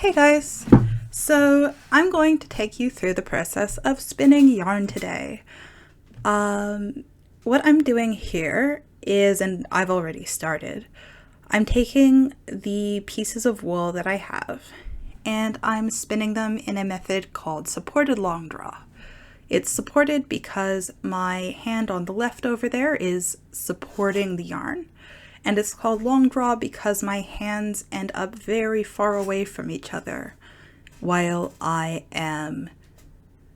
Hey guys! So I'm going to take you through the process of spinning yarn today. What I'm doing here is, and I've already started, I'm taking the pieces of wool that I have and I'm spinning them in a method called supported long draw. It's supported because my hand on the left over there is supporting the yarn. And it's called long draw because my hands end up very far away from each other while I am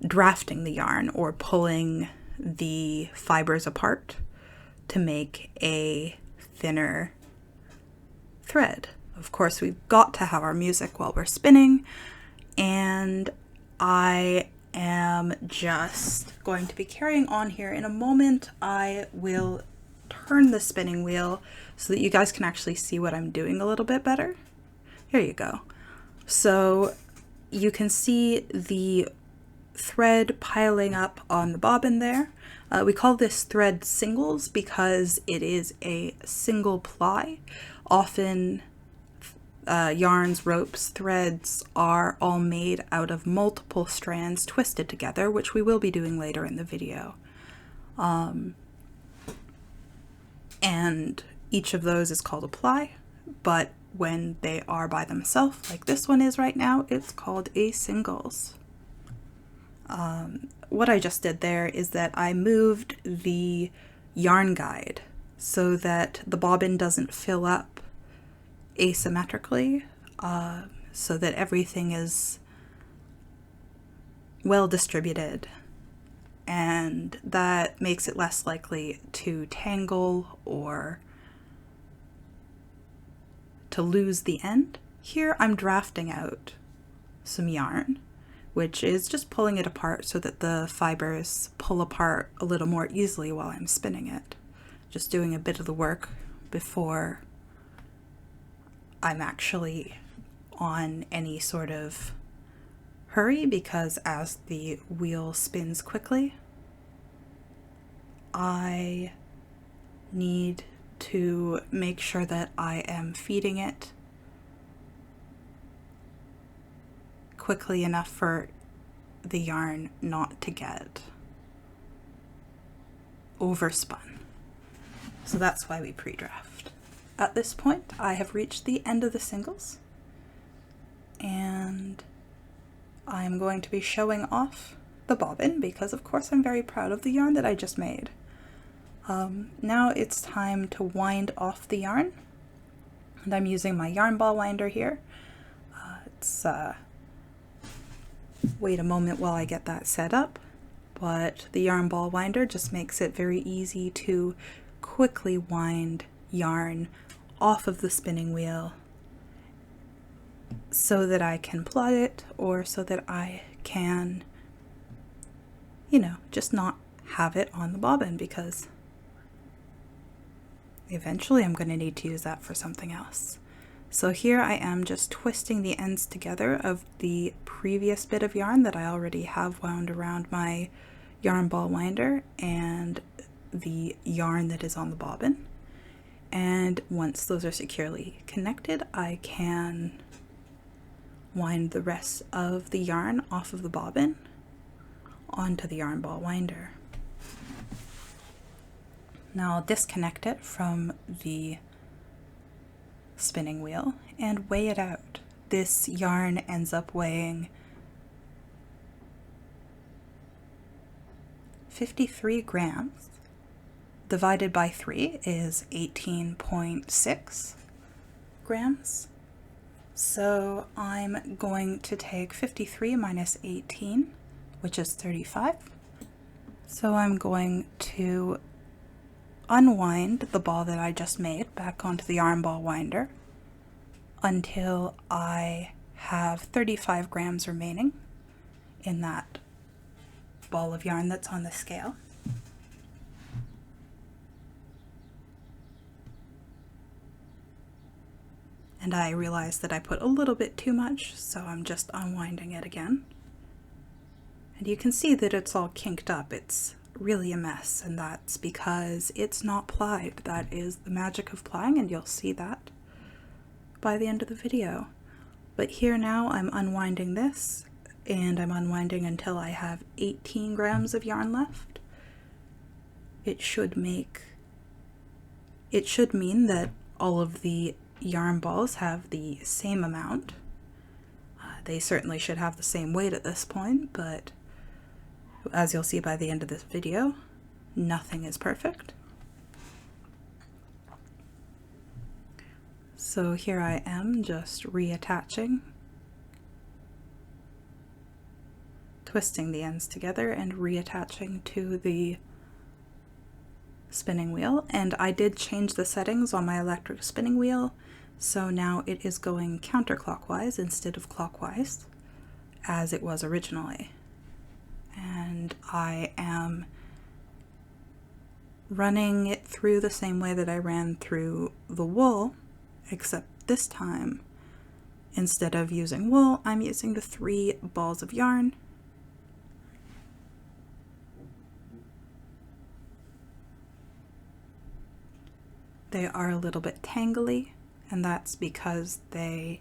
drafting the yarn or pulling the fibers apart to make a thinner thread. Of course, we've got to have our music while we're spinning, and I am just going to be carrying on here. In a moment, I will turn the spinning wheel so that you guys can actually see what I'm doing a little bit better. Here you go. So you can see the thread piling up on the bobbin there. We call this thread singles because it is a single ply. Often yarns, ropes, threads are all made out of multiple strands twisted together, which we will be doing later in the video. And each of those is called a ply, but when they are by themselves, like this one is right now, it's called a singles. What I just did there is that I moved the yarn guide so that the bobbin doesn't fill up asymmetrically, so that everything is well distributed, and that makes it less likely to tangle or to lose the end. Here I'm drafting out some yarn, which is just pulling it apart so that the fibers pull apart a little more easily while I'm spinning it. Just doing a bit of the work before I'm actually on any sort of hurry, because as the wheel spins quickly, I need to make sure that I am feeding it quickly enough for the yarn not to get overspun. So that's why we pre-draft. At this point, I have reached the end of the singles, and I'm going to be showing off the bobbin because, of course, I'm very proud of the yarn that I just made. Now it's time to wind off the yarn, and I'm using my yarn ball winder here. Wait a moment while I get that set up, but the yarn ball winder just makes it very easy to quickly wind yarn off of the spinning wheel so that I can plot it, or so that I can, just not have it on the bobbin, because eventually I'm going to need to use that for something else. So here I am just twisting the ends together of the previous bit of yarn that I already have wound around my yarn ball winder and the yarn that is on the bobbin. And once those are securely connected, I can wind the rest of the yarn off of the bobbin onto the yarn ball winder. Now I'll disconnect it from the spinning wheel and weigh it out. This yarn ends up weighing 53 grams. Divided by 3 is 18.6 grams. So I'm going to take 53 minus 18, which is 35. So I'm going to unwind the ball that I just made back onto the yarn ball winder until I have 35 grams remaining in that ball of yarn that's on the scale. And I realized that I put a little bit too much, so I'm just unwinding it again. And you can see that it's all kinked up. It's really a mess, and that's because it's not plied. That is the magic of plying, and you'll see that by the end of the video. But here now I'm unwinding this, and I'm unwinding until I have 18 grams of yarn left. It should mean that all of the yarn balls have the same amount. They certainly should have the same weight at this point, but as you'll see by the end of this video, nothing is perfect. So here I am just reattaching, twisting the ends together and reattaching to the spinning wheel. And I did change the settings on my electric spinning wheel, so now it is going counterclockwise instead of clockwise as it was originally. And I am running it through the same way that I ran through the wool, except this time, instead of using wool, I'm using the 3 balls of yarn. They are a little bit tangly, and that's because they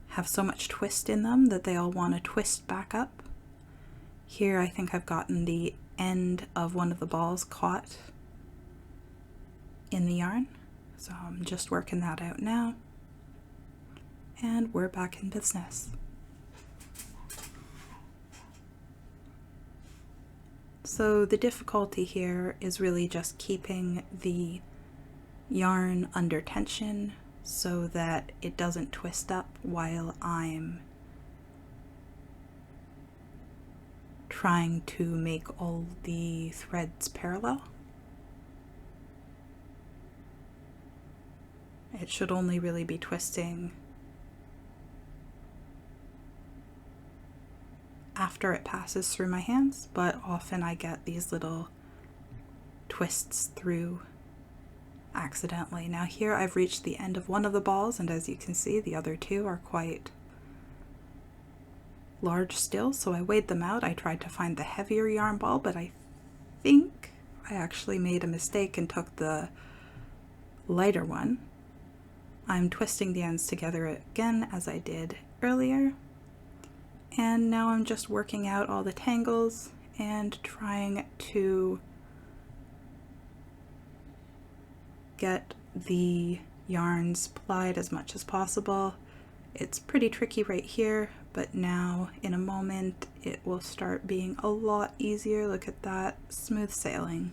have so much twist in them that they all want to twist back up. Here I think I've gotten the end of one of the balls caught in the yarn, so I'm just working that out now, and we're back in business. So the difficulty here is really just keeping the yarn under tension so that it doesn't twist up while I'm trying to make all the threads parallel. It should only really be twisting after it passes through my hands, but often I get these little twists through accidentally. Now here I've reached the end of one of the balls, and as you can see, the other 2 are quite large still, so I weighed them out. I tried to find the heavier yarn ball, but I think I actually made a mistake and took the lighter one. I'm twisting the ends together again as I did earlier, and now I'm just working out all the tangles and trying to get the yarns plied as much as possible. It's pretty tricky right here, but now in a moment it will start being a lot easier. Look at that, smooth sailing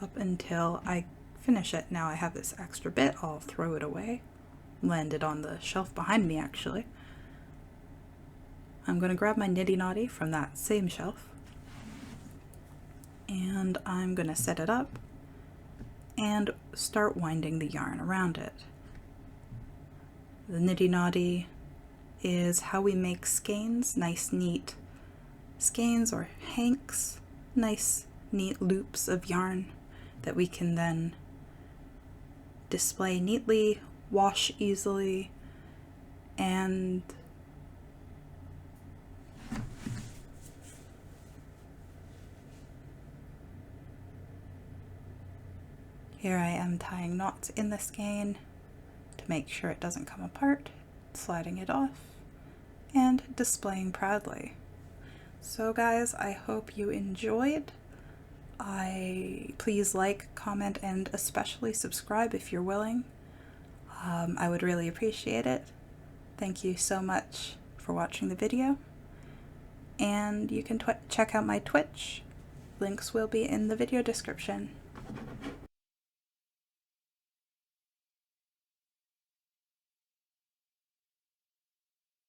up until I finish it. Now I have this extra bit, I'll throw it away. Landed on the shelf behind me actually. I'm going to grab my niddy noddy from that same shelf, and I'm going to set it up and start winding the yarn around it. The niddy noddy is how we make skeins, nice neat skeins or hanks, nice neat loops of yarn that we can then display neatly, wash easily, and here I am tying knots in the skein to make sure it doesn't come apart, sliding it off, and displaying proudly. So guys, I hope you enjoyed. Please like, comment, and especially subscribe if you're willing. I would really appreciate it. Thank you so much for watching the video, and you can check out my Twitch. Links will be in the video description.